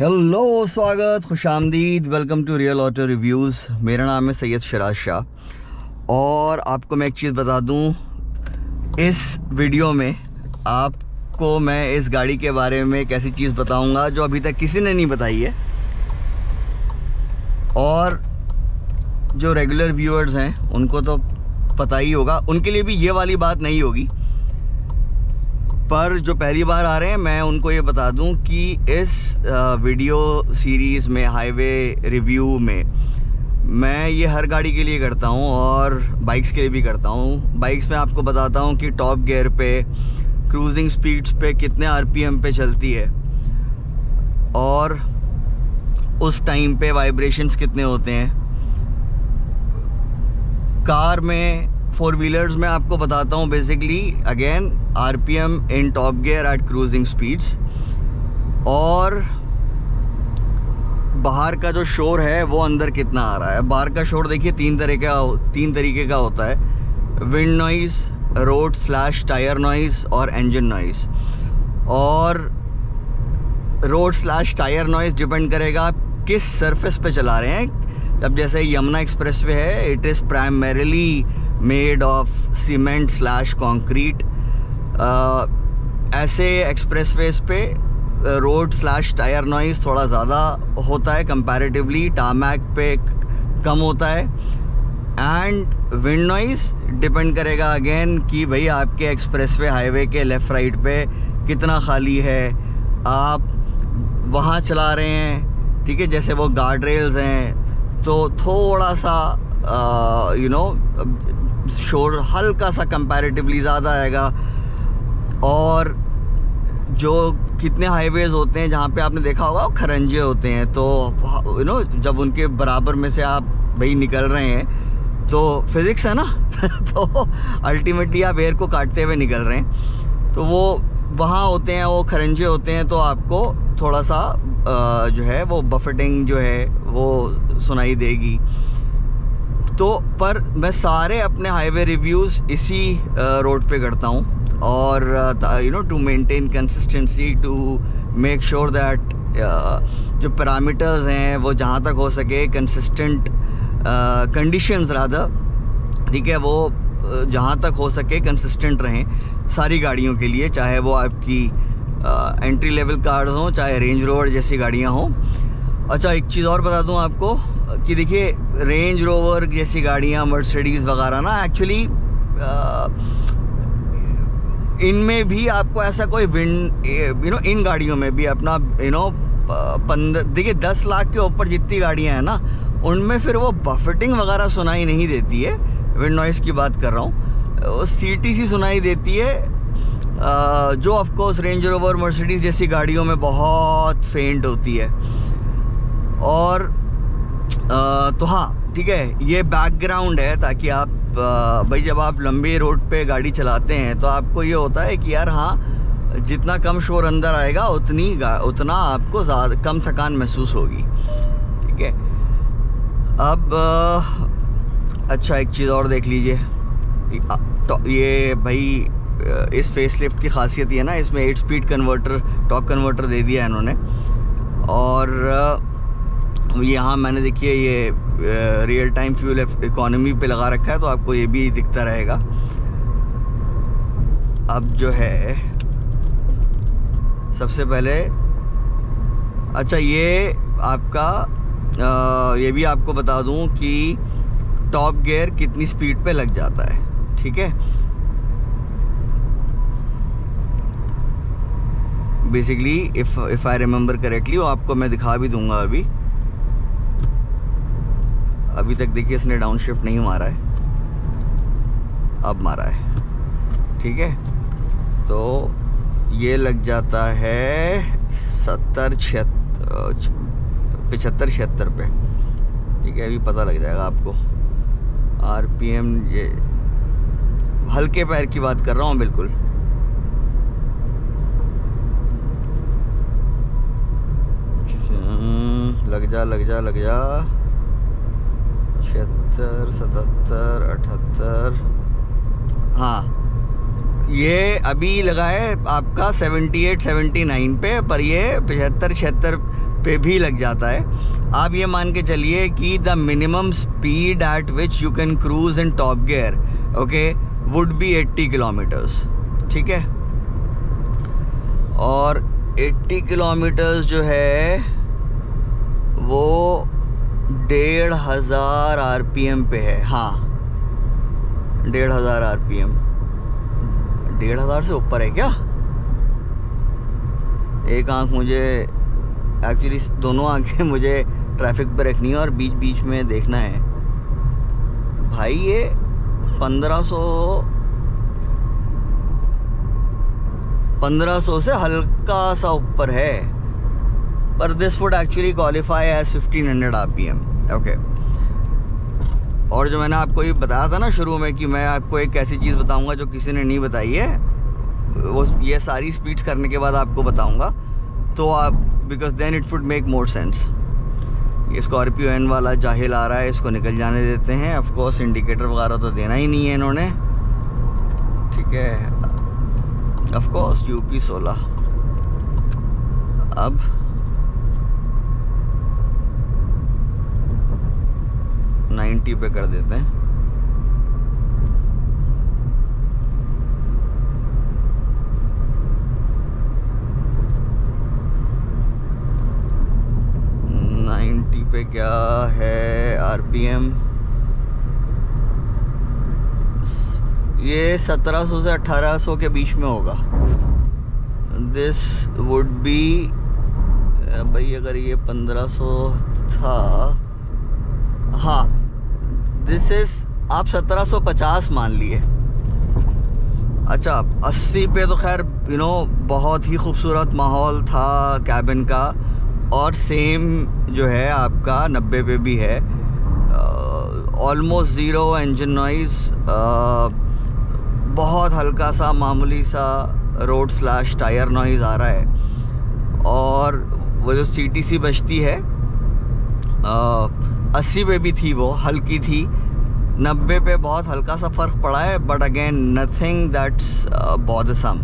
Hello, स्वागत, खुशामदीद, welcome to real auto reviews. मेरा नाम है सैयद शराज शाह और आपको मैं एक चीज़ बता दूं, इस वीडियो में आपको मैं इस गाड़ी के बारे में एक ऐसी चीज़ बताऊंगा जो अभी तक किसी ने नहीं बताई है। और जो रेगुलर व्यूअर्स हैं उनको तो पता ही होगा, उनके लिए भी ये वाली बात नहीं होगी, पर जो पहली बार आ रहे हैं मैं उनको ये बता दूं कि इस वीडियो सीरीज़ में, हाईवे रिव्यू में, मैं ये हर गाड़ी के लिए करता हूं और बाइक्स के लिए भी करता हूं। बाइक्स में आपको बताता हूं कि टॉप गियर पे, क्रूजिंग स्पीड्स पे कितने आरपीएम पे चलती है और उस टाइम पे वाइब्रेशंस कितने होते हैं। कार में, फोर व्हीलर्स में आपको बताता हूँ basically again RPM in top gear at cruising speeds. और बाहर का जो शोर है वो अंदर कितना आ रहा है। बाहर का शोर देखिए तीन तरीके का होता है: wind noise, road / tyre noise और इंजन नॉइज़। और रोड / टायर नॉइज़ डिपेंड करेगा आप किस सरफेस पे चला रहे हैं। अब जैसे यमुना एक्सप्रेस वे है, it is primarily made of cement / concrete. ऐसे एक्सप्रेसवेज पे रोड / टायर नॉइज़ थोड़ा ज़्यादा होता है कंपैरेटिवली, टारमैक पे कम होता है। एंड विंड नॉइज़ डिपेंड करेगा अगेन कि भाई आपके एक्सप्रेसवे हाईवे के लेफ़्ट राइट पे कितना खाली है, आप वहाँ चला रहे हैं, ठीक है। जैसे वो गार्ड रेल्स हैं तो थोड़ा सा शोर हल्का सा कंपैरेटिवली ज़्यादा आएगा। और जो कितने हाईवेज़ होते हैं जहाँ पे आपने देखा होगा वो खरंजे होते हैं, तो जब उनके बराबर में से आप भाई निकल रहे हैं तो फिज़िक्स है ना तो अल्टीमेटली आप एयर को काटते हुए निकल रहे हैं, तो वो वहाँ होते हैं, वो खरंजे होते हैं, तो आपको थोड़ा सा जो है वो बफेटिंग जो है वो सुनाई देगी। तो पर मैं सारे अपने हाईवे रिव्यूज़ इसी रोड पे करता हूँ और to maintain consistency, to make sure that जो पैरामीटर्स हैं वो जहाँ तक हो सके कंसिस्टेंट, कंडीशंस रादर, ठीक है, वो जहाँ तक हो सके कंसिस्टेंट रहें सारी गाड़ियों के लिए, चाहे वो आपकी एंट्री लेवल कार्स हों, चाहे रेंज रोवर जैसी गाड़ियाँ हों। अच्छा, एक चीज़ और बता दूँ आपको कि देखिए रेंज रोवर जैसी गाड़ियाँ, मर्सिडीज़ वगैरह ना, एक्चुअली इनमें भी आपको ऐसा कोई विंड इन गाड़ियों में भी अपना देखिए 10 लाख के ऊपर जितनी गाड़ियाँ हैं ना, उनमें फिर वो बफेटिंग वगैरह सुनाई नहीं देती है। विंड नॉइज़ की बात कर रहा हूँ, सीटीसी सुनाई देती है, जो of course range rover, Mercedes जैसी गाड़ियों में बहुत फेंट होती है। और तो हाँ, ठीक है, ये बैकग्राउंड है ताकि आप भाई जब आप लंबी रोड पे गाड़ी चलाते हैं तो आपको ये होता है कि यार हाँ, जितना कम शोर अंदर आएगा उतना आपको ज़्यादा कम थकान महसूस होगी, ठीक है। अब अच्छा, एक चीज़ और देख लीजिए, ये भाई इस फेसलिफ्ट की खासियत ये ना, इसमें 8 स्पीड कन्वर्टर, टॉर्क कन्वर्टर दे दिया है इन्होंने। और यहाँ मैंने देखिए ये रियल टाइम फ्यूल इकोनॉमी पे लगा रखा है, तो आपको ये भी दिखता रहेगा। अब जो है सबसे पहले, अच्छा ये आपका ये भी आपको बता दूं कि टॉप गियर कितनी स्पीड पे लग जाता है, ठीक है। Basically if I remember correctly, वो आपको मैं दिखा भी दूंगा। अभी तक देखिए इसने डाउन शिफ्ट नहीं मारा है, अब मारा है, ठीक है। तो ये लग जाता है 75-76 पे, ठीक है। अभी पता लग जाएगा आपको आरपीएम, ये हल्के पैर की बात कर रहा हूँ बिल्कुल। लग जा 76, 77, 78, हाँ ये अभी लगा है आपका 78-79 पे, पर ये 75-76 पे भी लग जाता है। आप ये मान के चलिए कि the minimum speed at which you can cruise in top gear okay would be 80 kilometres, ठीक है। और 80 किलोमीटर्स जो है वो 1500 RPM पे है। हाँ 1500 RPM, 1500 से ऊपर है क्या? एक आंख मुझे एक्चुअली, दोनों आंखें मुझे ट्रैफिक पर रखनी है और बीच बीच में देखना है। भाई ये 1500 से हल्का सा ऊपर है, पर this would actually qualify as 1500 RPM okay. और जो मैंने आपको ये बताया था ना शुरू में कि मैं आपको एक ऐसी चीज़ बताऊंगा जो किसी ने नहीं बताई है, वो ये सारी स्पीड्स करने के बाद आपको बताऊंगा, तो आप because then it would make more sense. ये स्कॉर्पियो एन वाला जाहिल आ रहा है, इसको निकल जाने देते हैं। ऑफ कोर्स इंडिकेटर वगैरह तो देना ही नहीं है इन्होंने, ठीक है। Of course UP 16। अब $90 पे कर देते हैं। पे क्या है RPM? ये 1700 से 1800 के बीच में होगा। दिस वुड बी, भाई अगर ये 1500 था, हाँ दिस इज, आप 1750 मान लिए। अच्छा 80 पे तो खैर यू नो बहुत ही खूबसूरत माहौल था कैबिन का, और सेम जो है आपका 90 पे भी है। ऑलमोस्ट ज़ीरो इंजन नॉइज़, बहुत हल्का सा मामूली सा रोड स्लैश टायर नॉइज़ आ रहा है। और वो जो CTC बजती है 80 पे भी थी, वो हल्की थी। 90 पे बहुत हल्का सा फ़र्क पड़ा है, but again nothing that's bothersome.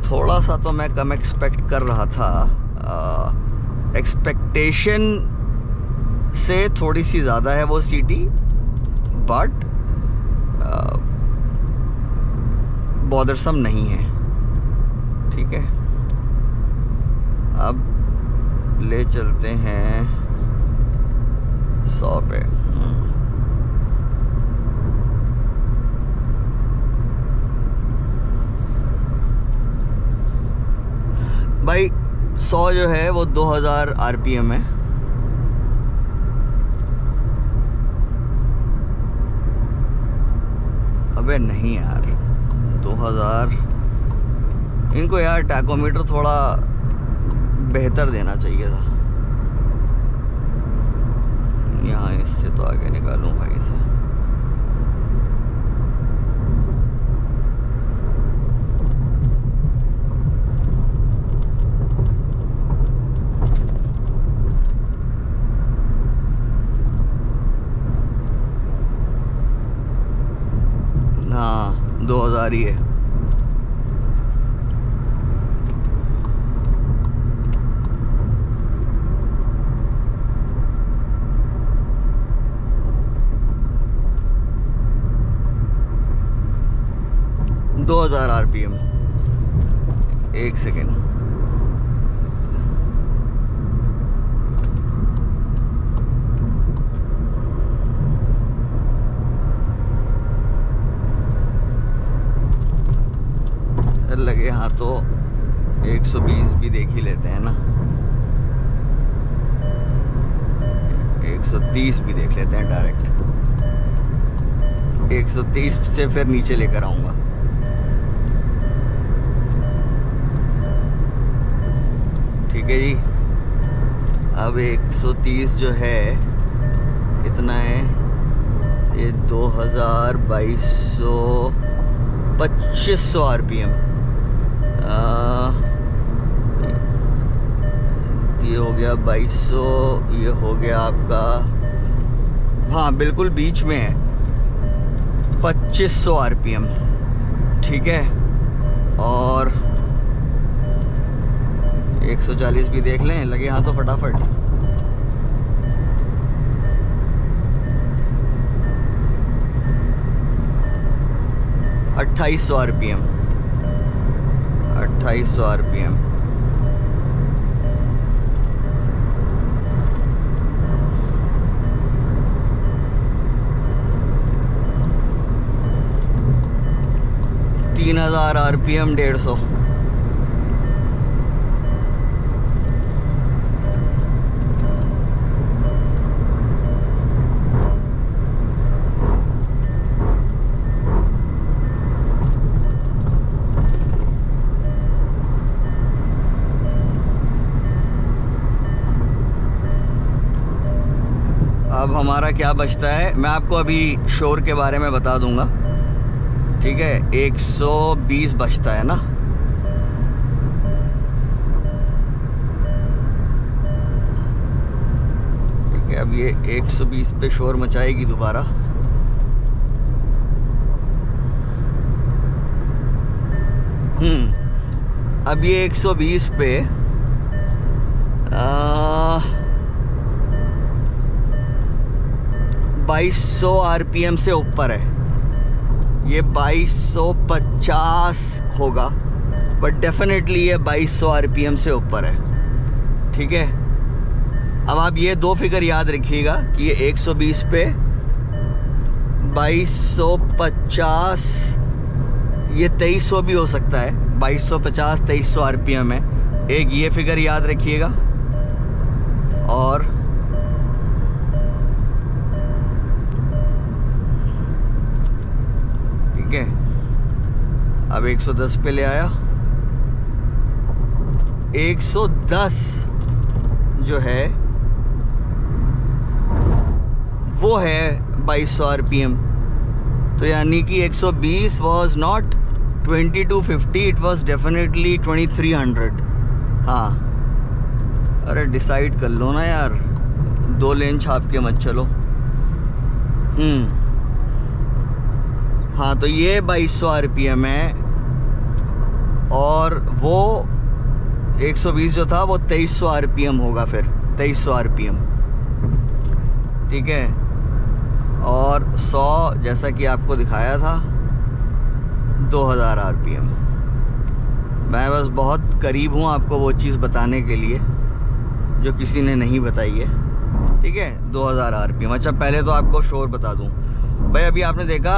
थोड़ा सा तो मैं कम एक्सपेक्ट कर रहा था, एक्सपेक्टेशन से थोड़ी सी ज़्यादा है वो सीटी, बट बॉदरसम नहीं है, ठीक है। अब ले चलते हैं 100 पे। भाई 100 जो है वो 2000 RPM है। अबे नहीं यार 2000, इनको यार टैकोमीटर थोड़ा बेहतर देना चाहिए था। यहाँ इससे तो आगे निकालूं भाई से। हाँ 2000 ही है। RPM। एक सेकेंड, लगे हाँ तो 120 भी देख ही लेते हैं ना, 130 भी देख लेते हैं डायरेक्ट। 130 से फिर नीचे लेकर आऊँगा। ठीक है जी। अब 130 जो है कितना है ये, 2500 RPM। ये हो गया 2200, ये हो गया आपका, हाँ बिल्कुल बीच में है 2500 RPM। ठीक है, और 140 भी देख लें, लगे हाँ तो फटाफट। ₹2800 RPM, 2800 RPM। $3000 RPM 150। अब हमारा क्या बचता है, मैं आपको अभी शोर के बारे में बता दूंगा, ठीक है। 120 बचता है ना, ठीक है। अब ये 120 पे शोर मचाएगी दोबारा। अब ये 120 पे 2200 RPM से ऊपर है। ये 2250 होगा, बट डेफिनेटली ये 2200 RPM से ऊपर है, ठीक है। अब आप ये दो फिगर याद रखिएगा कि ये 120 पे 2250, ये 2300 भी हो सकता है। 2250 2300 RPM है, एक ये फिगर याद रखिएगा। और ठीक है, अब 110 पे ले आया। 110 जो है वो है 2200 RPM। तो यानी कि 120 was not 2250, it was definitely 2300। हाँ, अरे डिसाइड कर लो ना यार, दो लेन छाप के मत चलो। हाँ, तो ये 2200 RPM है, और वो 120 जो था वो 2300 RPM होगा, फिर 2300 RPM, ठीक है। और 100 जैसा कि आपको दिखाया था 2000 RPM। मैं बस बहुत करीब हूँ आपको वो चीज़ बताने के लिए जो किसी ने नहीं बताई है, ठीक है। 2000 RPM। अच्छा, पहले तो आपको शोर बता दूँ भाई। अभी आपने देखा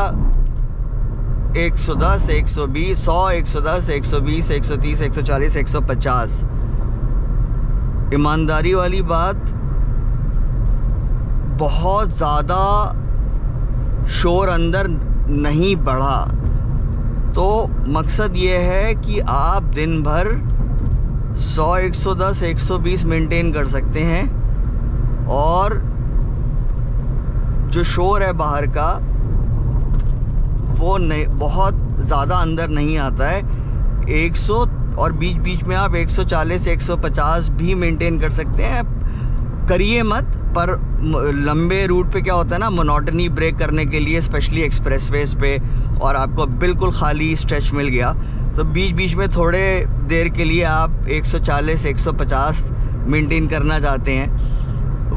110, 120, 100, 110, 120, 130, 140, 150। ईमानदारी वाली बात, बहुत ज़्यादा शोर अंदर नहीं बढ़ा। तो मकसद ये है कि आप दिन भर 100, 110, 120 मेंटेन कर सकते हैं, और जो शोर है बाहर का वो नहीं, बहुत ज़्यादा अंदर नहीं आता है। 100 और बीच बीच में आप 140, 150 भी मेंटेन कर सकते हैं। करिए मत, पर लंबे रूट पे क्या होता है ना, मोनोटनी ब्रेक करने के लिए, स्पेशली एक्सप्रेसवेज पे, और आपको बिल्कुल खाली स्ट्रेच मिल गया, तो बीच बीच में थोड़े देर के लिए आप 140, 150 मेंटेन करना चाहते हैं,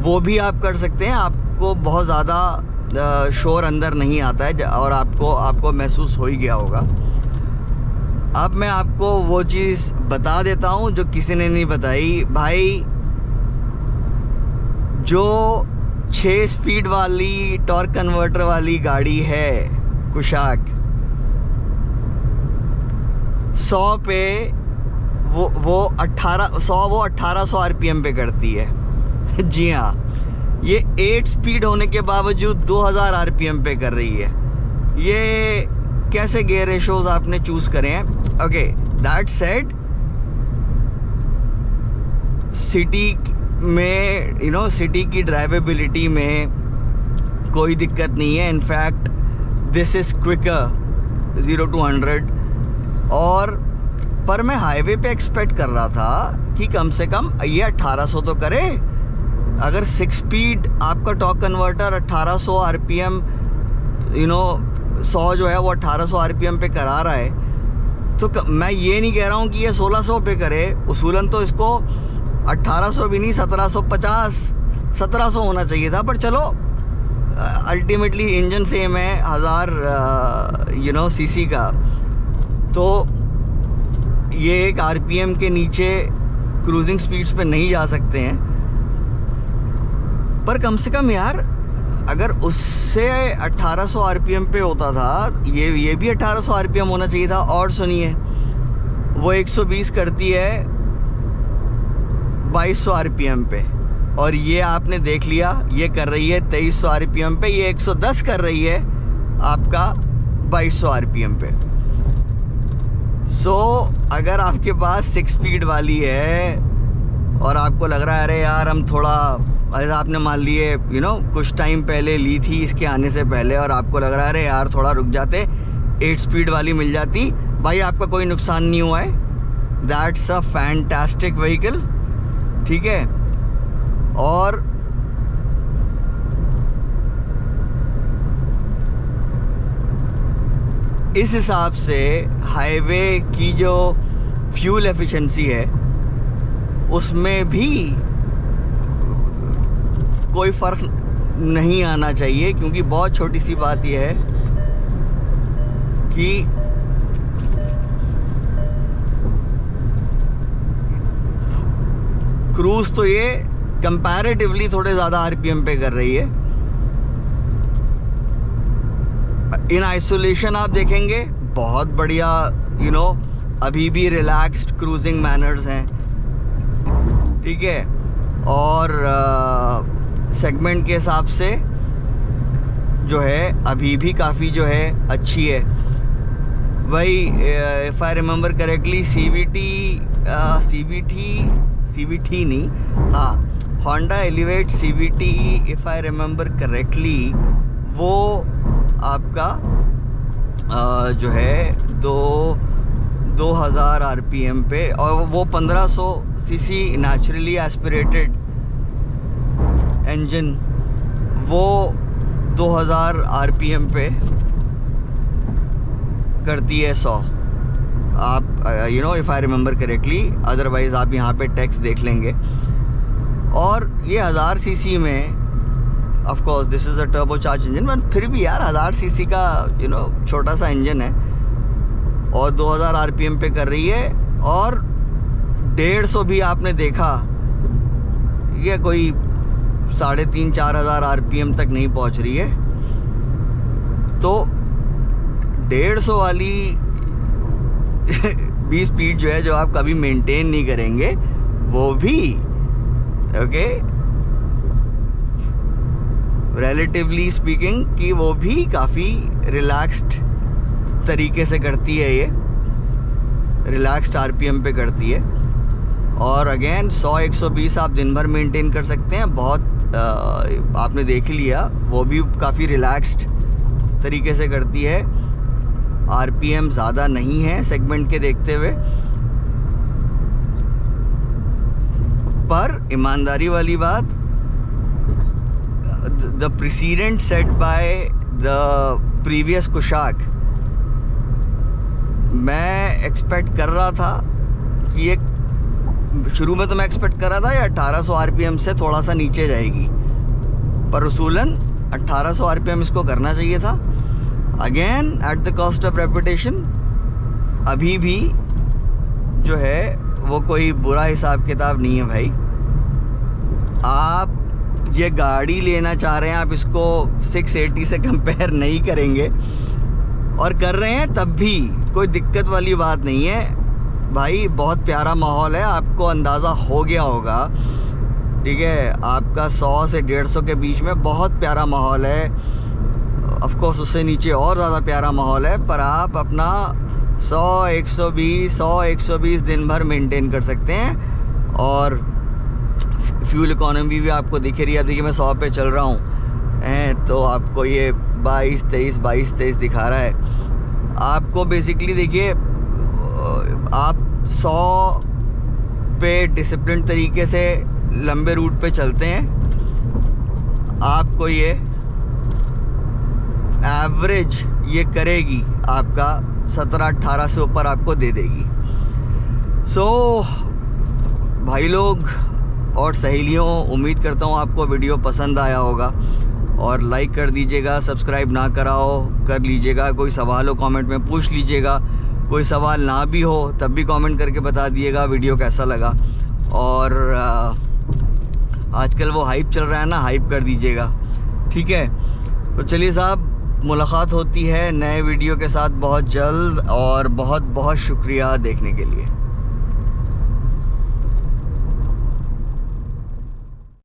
वो भी आप कर सकते हैं। आपको बहुत ज़्यादा शोर अंदर नहीं आता है, और आपको महसूस हो ही गया होगा। अब मैं आपको वो चीज़ बता देता हूँ जो किसी ने नहीं बताई भाई। जो 6 स्पीड वाली टॉर्क कन्वर्टर वाली गाड़ी है कुशाक, 100 पे वो 1800 RPM पे करती है। जी हाँ, ये 8 स्पीड होने के बावजूद 2000 RPM पे कर रही है। ये कैसे गियर रेशोज आपने चूज करे हैं? ओके, दैट सेड, सिटी में सिटी की ड्राइवेबिलिटी में कोई दिक्कत नहीं है। In fact this is quicker 0 to 100। और पर मैं हाईवे पे एक्सपेक्ट कर रहा था कि कम से कम ये 1800 तो करे। अगर 6 स्पीड आपका टॉर्क कन्वर्टर 1800 RPM 100 जो है वो 1800 आरपीएम पे करा रहा है, तो मैं ये नहीं कह रहा हूँ कि ये 1600 पे करे। उसूलन तो इसको 1800 भी नहीं, 1750 1700 होना चाहिए था, पर चलो अल्टीमेटली इंजन सेम है, 1000 सीसी का, तो ये एक आरपीएम के नीचे क्रूजिंग स्पीड्स पे नहीं जा सकते हैं। पर कम से कम यार अगर उससे 1800 आरपीएम पे होता था, ये भी 1800 आरपीएम होना चाहिए था। और सुनिए, वो 120 करती है 2200 आरपीएम पे, और ये आपने देख लिया ये कर रही है 2300 आरपीएम पे, ये 110 कर रही है आपका 2200 आरपीएम पे। सो अगर आपके पास 6 स्पीड वाली है और आपको लग रहा है अरे यार हम थोड़ा, ऐसा आपने मान लिए कुछ टाइम पहले ली थी इसके आने से पहले, और आपको लग रहा है अरे यार थोड़ा रुक जाते, 8 स्पीड वाली मिल जाती, भाई आपका कोई नुकसान नहीं हुआ है। दैट्स अ फैंटास्टिक व्हीकल, ठीक है। और इस हिसाब से हाईवे की जो फ्यूल एफिशिएंसी है उसमें भी कोई फ़र्क नहीं आना चाहिए, क्योंकि बहुत छोटी सी बात यह है कि क्रूज़ तो ये कंपैरेटिवली थोड़े ज़्यादा आरपीएम पे कर रही है। इन आइसोलेशन आप देखेंगे बहुत बढ़िया अभी भी रिलैक्स्ड क्रूजिंग मैनर्स हैं, ठीक है। और सेगमेंट के हिसाब से जो है अभी भी काफ़ी जो है अच्छी है। वही if I remember correctly CVT नहीं, हाँ, Honda elevate CVT if I remember correctly, वो आपका जो है 2000 आरपीएम पे, और वो 1500 सीसी नेचुरली एस्पिरेटेड इंजन, वो 2000 आरपीएम पे करती है 100। आप if I remember correctly, otherwise आप यहाँ पे टेक्स्ट देख लेंगे। और ये 1000 सीसी में of course this is a turbo charge engine, but फिर भी यार 1000 सीसी का छोटा सा इंजन है और 2000 आरपीएम पे कर रही है। और 150 भी आपने देखा, ये कोई 3500-4000 आरपीएम तक नहीं पहुंच रही है। तो 150 वाली भी स्पीड जो है, जो आप कभी मेंटेन नहीं करेंगे, वो भी ओके रिलेटिवली स्पीकिंग कि वो भी काफ़ी रिलैक्स्ड तरीके से करती है, ये रिलैक्स्ड आरपीएम पे करती है। और अगेन 100-120 आप दिन भर मेंटेन कर सकते हैं, बहुत आपने देख लिया, वो भी काफ़ी रिलैक्स्ड तरीके से करती है। आरपीएम ज़्यादा नहीं है सेगमेंट के देखते हुए, पर ईमानदारी वाली बात, the president set by the previous Kushaq, मैं एक्सपेक्ट कर रहा था कि ये शुरू में तो मैं एक्सपेक्ट कर रहा था ये 1800 आरपीएम से थोड़ा सा नीचे जाएगी, पर उसूलन 1800 आरपीएम इसको करना चाहिए था। Again at the cost of reputation, अभी भी जो है वो कोई बुरा हिसाब किताब नहीं है भाई। आप ये गाड़ी लेना चाह रहे हैं, आप इसको 680 से कंपेयर नहीं करेंगे, और कर रहे हैं तब भी कोई दिक्कत वाली बात नहीं है भाई। बहुत प्यारा माहौल है, आपको अंदाज़ा हो गया होगा, ठीक है। आपका 100 से 150 के बीच में बहुत प्यारा माहौल है, ऑफ कोर्स उससे नीचे और ज़्यादा प्यारा माहौल है, पर आप अपना 100-120 दिन भर मेंटेन कर सकते हैं। और फ्यूल इकोनॉमी भी आपको दिख रही है। अब देखिए मैं 100 पे चल रहा हूँ, तो आपको ये 22-23 दिखा रहा है। आपको बेसिकली देखिए, आप 100 पे डिसिप्लिन तरीके से लंबे रूट पे चलते हैं, आपको ये एवरेज ये करेगी, आपका 17-18 से ऊपर आपको दे देगी। सो भाई लोग और सहेलियों, उम्मीद करता हूँ आपको वीडियो पसंद आया होगा और लाइक कर दीजिएगा। सब्सक्राइब ना कराओ कर लीजिएगा। कोई सवाल हो कमेंट में पूछ लीजिएगा, कोई सवाल ना भी हो तब भी कमेंट करके बता दिएगा वीडियो कैसा लगा। और आजकल वो हाइप चल रहा है ना, हाइप कर दीजिएगा, ठीक है। तो चलिए साहब, मुलाकात होती है नए वीडियो के साथ बहुत जल्द, और बहुत बहुत शुक्रिया देखने के लिए।